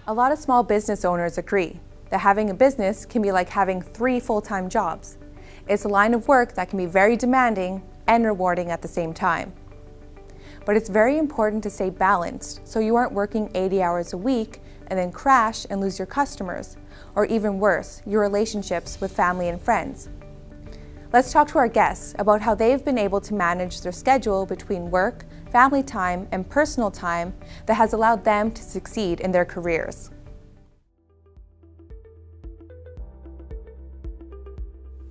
A lot of small business owners agree that having a business can be like having 3 full-time jobs. It's a line of work that can be very demanding and rewarding at the same time. But it's very important to stay balanced so you aren't working 80 hours a week and then crash and lose your customers, or even worse, your relationships with family and friends. Let's talk to our guests about how they've been able to manage their schedule between work, family time, and personal time that has allowed them to succeed in their careers.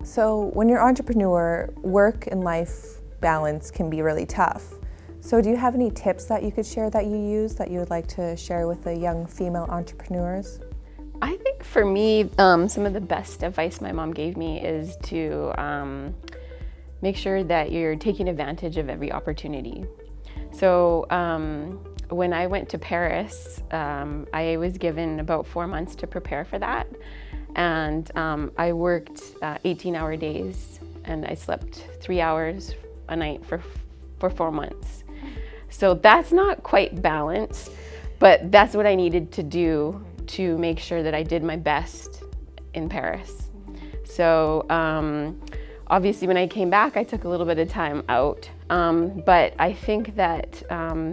So when you're an entrepreneur, work and life balance can be really tough. So do you have any tips that you could share that you use that you would like to share with the young female entrepreneurs? I think for me, some of the best advice my mom gave me is to make sure that you're taking advantage of every opportunity. So when I went to Paris, I was given about 4 months to prepare for that. And I worked 18-hour days, and I slept 3 hours a night for 4 months. So that's not quite balanced, but that's what I needed to do to make sure that I did my best in Paris. So obviously when I came back, I took a little bit of time out. But I think that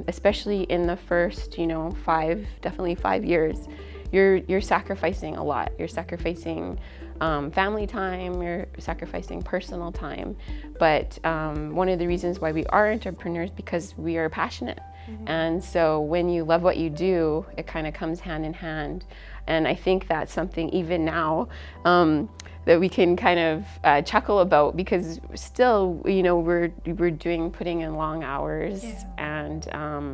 especially in the first, definitely 5 years, you're sacrificing a lot. You're sacrificing family time, you're sacrificing personal time. But one of the reasons why we are entrepreneurs because we are passionate. Mm-hmm. And so when you love what you do, it kind of comes hand in hand. And I think that's something even now that we can kind of chuckle about because still, we're putting in long hours. Yeah.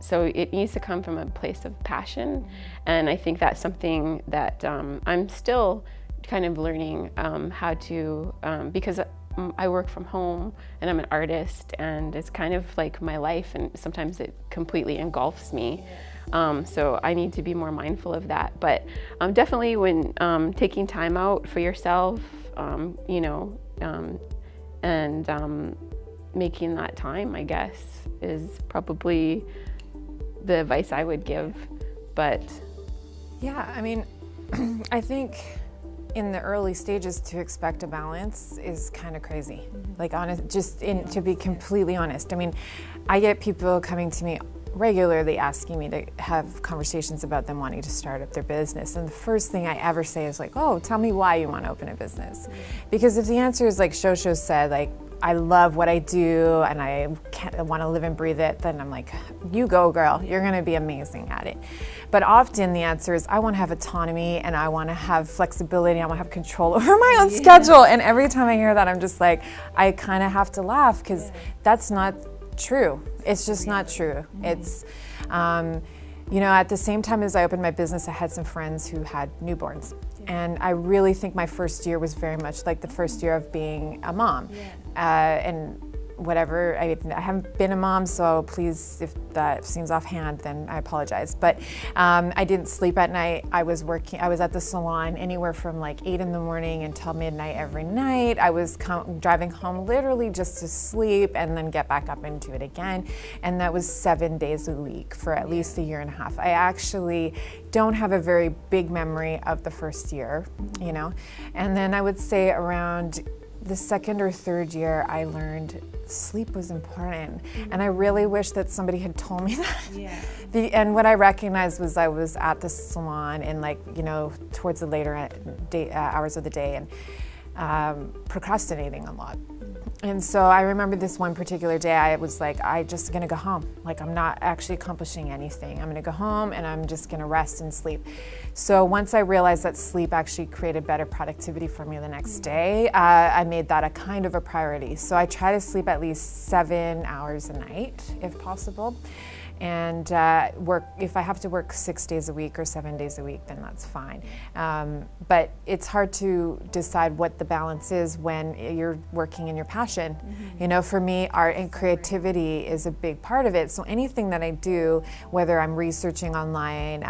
So it needs to come from a place of passion. And I think that's something that I'm still kind of learning how to, because I work from home and I'm an artist and it's kind of like my life and sometimes it completely engulfs me. So I need to be more mindful of that. But definitely when taking time out for yourself, and making that time, I guess, is probably the advice I would give. But yeah, I mean, I think in the early stages to expect a balance is kind of crazy. Like to be completely honest. I mean, I get people coming to me regularly asking me to have conversations about them wanting to start up their business. And the first thing I ever say is like, oh, tell me why you want to open a business. Because if the answer is like Shosho said, like, I love what I do and I want to live and breathe it, then I'm like, you go girl, you're going to be amazing at it. But often the answer is I want to have autonomy and I want to have flexibility, I want to have control over my own schedule. And every time I hear that, I'm just like, I kind of have to laugh because that's not true. It's just not true. It's, at the same time as I opened my business, I had some friends who had newborns. And I really think my first year was very much like the first year of being a mom. And whatever, I haven't been a mom, so please, if that seems offhand, then I apologize. But I didn't sleep at night. I was at the salon anywhere from like 8 in the morning until midnight every night. I was driving home literally just to sleep and then get back up and do it again. And that was 7 days a week for at least a year and a half. I actually don't have a very big memory of the first year, And then I would say around the second or third year, I learned sleep was important. And I really wish that somebody had told me that. And what I recognized was I was at the salon and towards the later hours of the day and procrastinating a lot. And so I remember this one particular day, I was like, I'm just gonna go home. Like, I'm not actually accomplishing anything. I'm gonna go home and I'm just gonna rest and sleep. So once I realized that sleep actually created better productivity for me the next day, I made that a kind of a priority. So I try to sleep at least 7 hours a night, if possible. And if I have to work 6 days a week or 7 days a week, then that's fine. But it's hard to decide what the balance is when you're working in your passion. For me, art and creativity is a big part of it. So anything that I do, whether I'm researching online,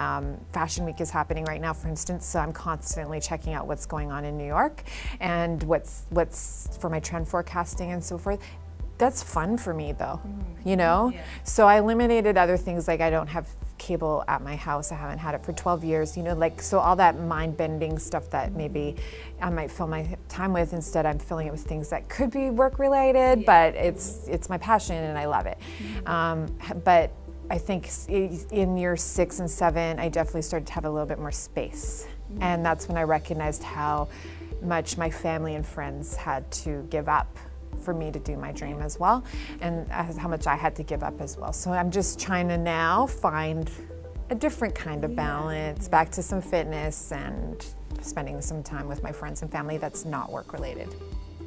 Fashion Week is happening right now, for instance, so I'm constantly checking out what's going on in New York and what's for my trend forecasting and so forth. That's fun for me though, So I eliminated other things, like I don't have cable at my house. I haven't had it for 12 years, you know, like, so all that mind-bending stuff that maybe I might fill my time with, instead I'm filling it with things that could be work-related, but it's my passion and I love it. But I think in year 6 and 7, I definitely started to have a little bit more space. And that's when I recognized how much my family and friends had to give up for me to do my dream as well, and how much I had to give up as well. So I'm just trying to now find a different kind of balance, back to some fitness and spending some time with my friends and family that's not work related.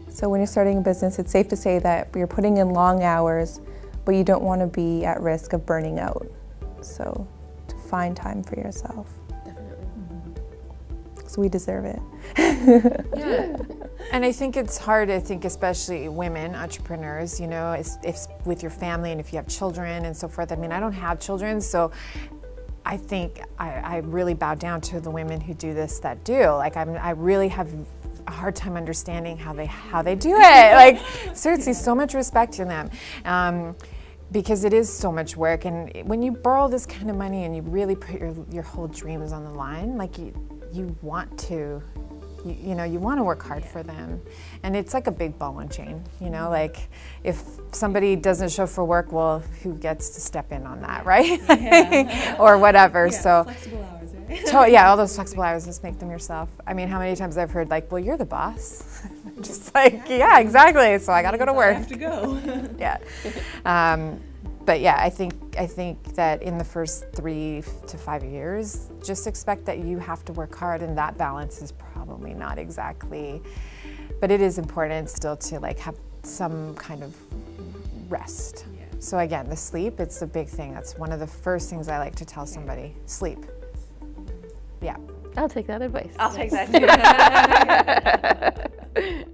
So when you're starting a business, it's safe to say that you're putting in long hours, but you don't want to be at risk of burning out. So to find time for yourself. Definitely. So we deserve it. Yeah. And I think it's hard, I think especially women entrepreneurs, you know, if with your family and if you have children and so forth. I mean, I don't have children, so I think I really bow down to the women who do this, that do. Like, I really have a hard time understanding how they do it. Like, seriously, so much respect to them. Because it is so much work, and when you borrow this kind of money and you really put your whole dreams on the line, like you want to, you know, you want to work hard for them. And it's like a big ball and chain, you know, like if somebody doesn't show for work, well, who gets to step in on that, right? Yeah. Or whatever. Yeah, so flexible hours, right? yeah, all those flexible hours, just make them yourself. I mean, how many times I've heard like, well, you're the boss. Just like, yeah, exactly. So I got to go to work. I have to go. Yeah. But yeah, I think that in the first 3 to 5 years, just expect that you have to work hard, and that balance is probably not exactly, but it is important still to like have some kind of rest. Yeah. So again, the sleep, it's a big thing. That's one of the first things I like to tell somebody, sleep. Yeah. I'll take that advice. I'll take that too.